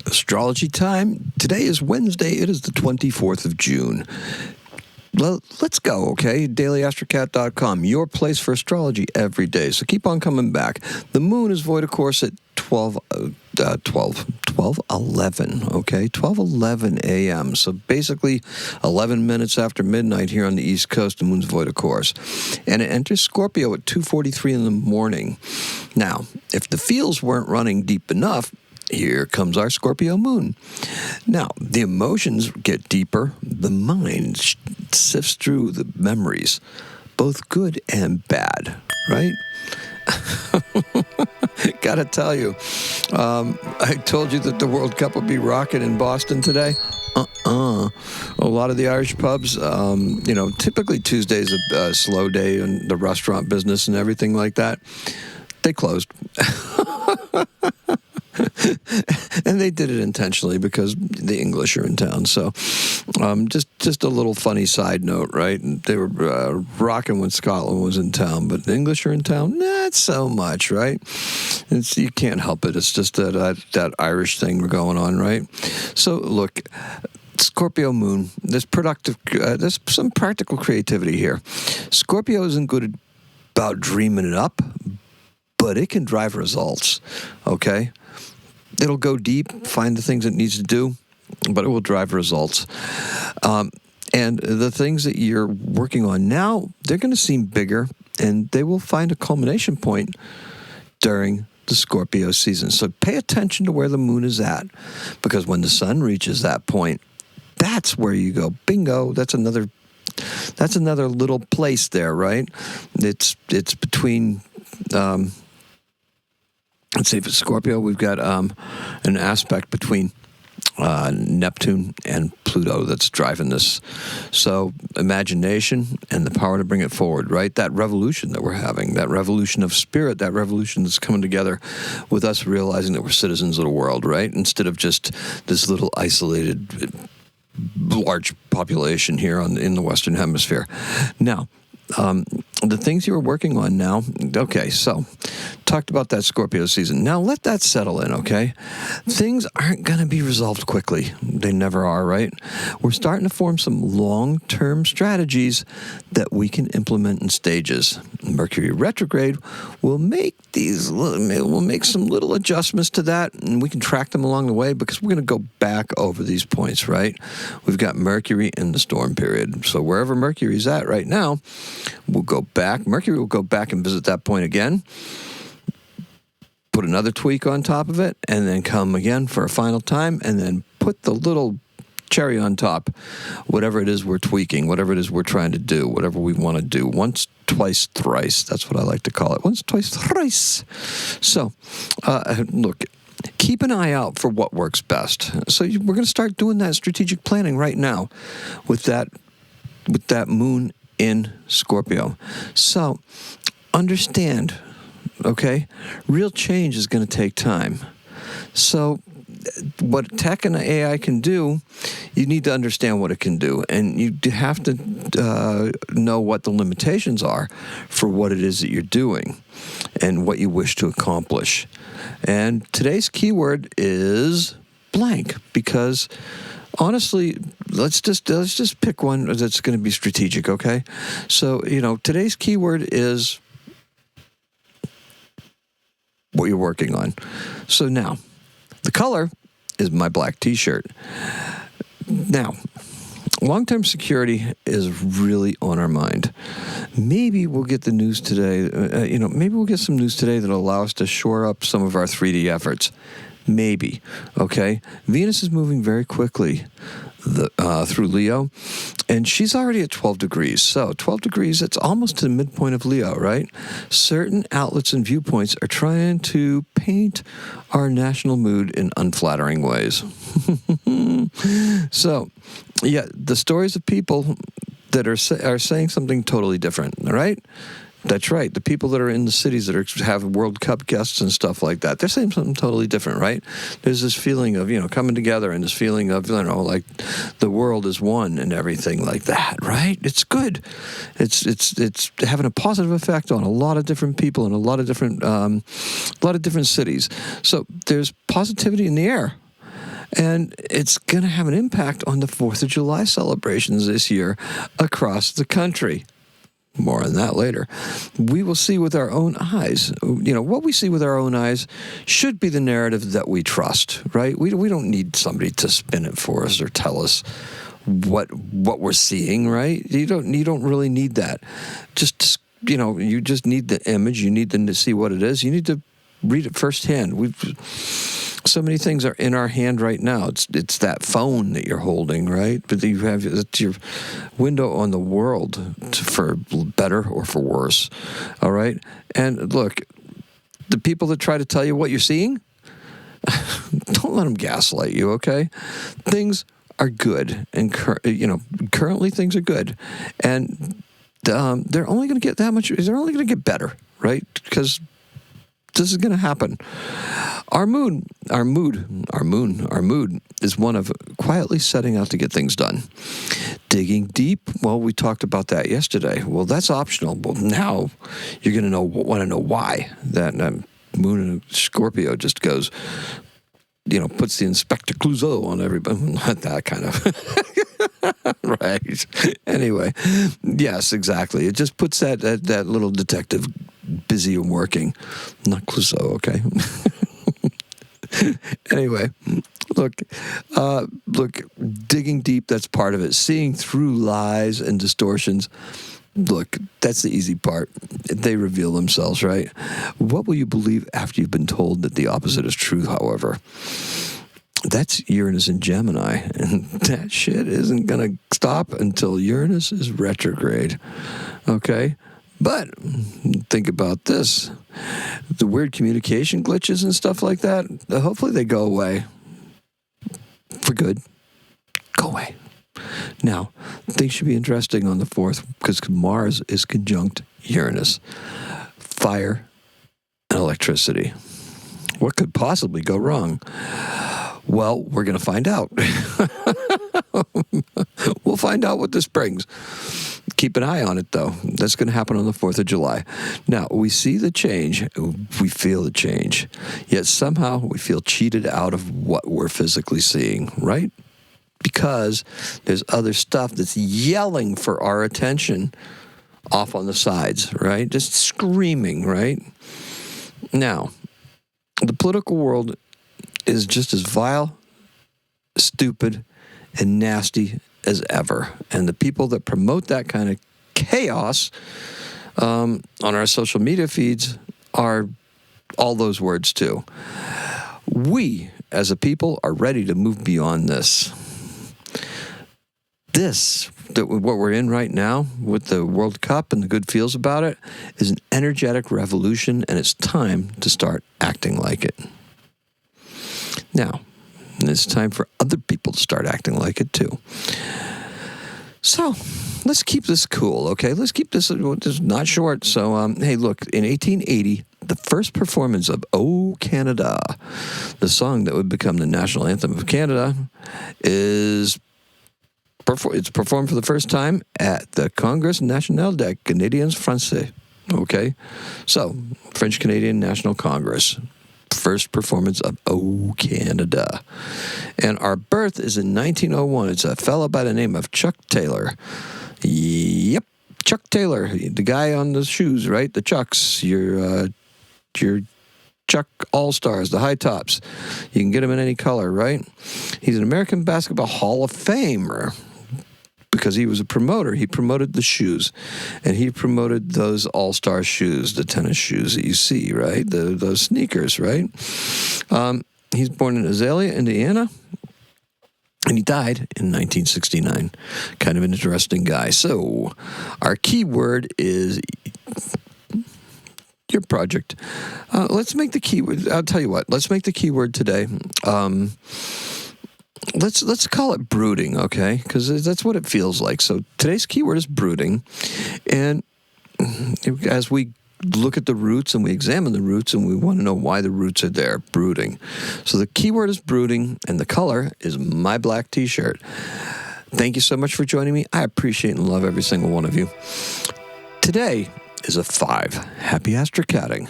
Astrology time. Today is Wednesday. It is the 24th of June. Well, let's go, okay? DailyAstrocat.com, your place for astrology every day. So keep on coming back. The moon is void of course at 12:11, okay? 12:11 a.m. So basically 11 minutes after midnight here on the East Coast, the moon's void of course. And it enters Scorpio at 2:43 in the morning. Now, if the fields weren't running deep enough, here comes our Scorpio moon. Now, the emotions get deeper. The mind sifts through the memories, both good and bad, right? Gotta tell you, I told you that the World Cup would be rocking in Boston today. A lot of the Irish pubs, typically Tuesday's a slow day in the restaurant business and everything like that. They closed. And they did it intentionally because the English are in town. So just a little funny side note, right? They were rocking when Scotland was in town, but the English are in town, not so much, right? You can't help it. It's just that Irish thing going on, right? So look, Scorpio moon, there's some practical creativity here. Scorpio isn't good about dreaming it up, but it can drive results, okay? It'll go deep, find the things it needs to do, but it will drive results. And the things that you're working on now, they're going to seem bigger, and they will find a culmination point during the Scorpio season. So pay attention to where the moon is at, because when the sun reaches that point, that's where you go, bingo, that's another little place there, right? It's between... let's see, for Scorpio, we've got an aspect between Neptune and Pluto that's driving this. So imagination and the power to bring it forward, right? That revolution that we're having, that revolution of spirit, that revolution that's coming together with us realizing that we're citizens of the world, right? Instead of just this little isolated, large population here in the Western Hemisphere. Now, the things you were working on now, okay, so talked about that Scorpio season. Now let that settle in, okay? Things aren't going to be resolved quickly. They never are, right? We're starting to form some long-term strategies that we can implement in stages. Mercury Retrograde will make some little adjustments to that, and we can track them along the way because we're going to go back over these points, right? We've got Mercury in the storm period. So wherever Mercury's at right now, we'll go back. Mercury will go back and visit that point again, put another tweak on top of it, and then come again for a final time, and then put the little cherry on top, whatever it is we're tweaking, whatever it is we're trying to do, whatever we want to do. Once, twice, thrice. That's what I like to call it. Once, twice, thrice. So, look, keep an eye out for what works best. So we're going to start doing that strategic planning right now with that moon in Scorpio. So understand, okay, real change is going to take time. So what tech and AI can do, you need to understand what it can do, and you have to know what the limitations are for what it is that you're doing and what you wish to accomplish. And today's keyword is blank, because honestly, let's just pick one that's going to be strategic, okay? So, today's keyword is what you're working on. So now, the color is my black t-shirt. Now, long-term security is really on our mind. Maybe we'll get the news today, maybe we'll get some news today that'll allow us to shore up some of our 3D efforts. Maybe, okay? Venus is moving very quickly through Leo, and she's already at 12 degrees. So 12 degrees, that's almost to the midpoint of Leo, right? Certain outlets and viewpoints are trying to paint our national mood in unflattering ways. So, yeah, the stories of people that are saying something totally different, all right? That's right. The people that are in the cities that have World Cup guests and stuff like that, they're saying something totally different, right? There's this feeling of, coming together, and this feeling of, like the world is one and everything like that, right? It's good. It's having a positive effect on a lot of different people in a lot of different cities. So there's positivity in the air. And it's going to have an impact on the 4th of July celebrations this year across the country. More on that later. We will see with our own eyes. What we see with our own eyes should be the narrative that we trust, right? We don't need somebody to spin it for us or tell us what we're seeing, right? You don't really need that. You just need the image. You need to see what it is. You need to read it firsthand. So many things are in our hand right now. It's that phone that you're holding, right? But it's your window on the world, for better or for worse. All right? And look, the people that try to tell you what you're seeing, don't let them gaslight you, okay? Things are good, and currently things are good, and they're only going to get that much. They're only going to get better, right? Because this is going to happen. Our mood is one of quietly setting out to get things done. Digging deep, well, we talked about that yesterday. Well, that's optional. Well, now you're going to want to know why that moon in Scorpio just goes, puts the Inspector Clouseau on everybody. Not that kind of. Right. Anyway, yes, exactly. It just puts that little detective busy and working. Not Clouseau, okay? Anyway, look, digging deep, that's part of it. Seeing through lies and distortions, look, that's the easy part. They reveal themselves, right? What will you believe after you've been told that the opposite is true, however? That's Uranus in Gemini, and that shit isn't going to stop until Uranus is retrograde, okay? But think about this. The weird communication glitches and stuff like that, hopefully they go away for good. Go away. Now, things should be interesting on the 4th because Mars is conjunct Uranus. Fire and electricity. What could possibly go wrong? Well, we're going to find out. We'll find out what this brings. Keep an eye on it, though. That's going to happen on the 4th of July. Now, we see the change. We feel the change. Yet somehow we feel cheated out of what we're physically seeing, right? Because there's other stuff that's yelling for our attention off on the sides, right? Just screaming, right? Now, the political world is just as vile, stupid, and nasty as ever. And the people that promote that kind of chaos on our social media feeds are all those words too. We, as a people, are ready to move beyond this. What we're in right now with the World Cup and the good feels about it is an energetic revolution, and it's time to start acting like it. Now, it's time for other people to start acting like it too. So, let's keep this cool, okay? Let's keep this not short. So, hey, look, in 1880, the first performance of "O Canada," the song that would become the national anthem of Canada, it's performed for the first time at the Congrès National des Canadiens Français. Okay? So, French-Canadian National Congress. First performance of "O Canada." And our birth is in 1901. It's a fella by the name of Chuck Taylor. Yep, Chuck Taylor, the guy on the shoes, right? The Chucks, your Chuck All-Stars, the high tops. You can get them in any color, right? He's an American Basketball Hall of Famer. Because he was a promoter. He promoted the shoes. And he promoted those all-star shoes, the tennis shoes that you see, right? Those sneakers, right? He's born in Azalea, Indiana. And he died in 1969. Kind of an interesting guy. So, our keyword is your project. Let's make the keyword. I'll tell you what. Let's make the keyword today. Let's call it brooding, okay? Because that's what it feels like. So today's keyword is brooding. And as we look at the roots and we examine the roots and we want to know why the roots are there, brooding. So the keyword is brooding and the color is my black t-shirt. Thank you so much for joining me. I appreciate and love every single one of you. Today is a 5. Happy astrocatting.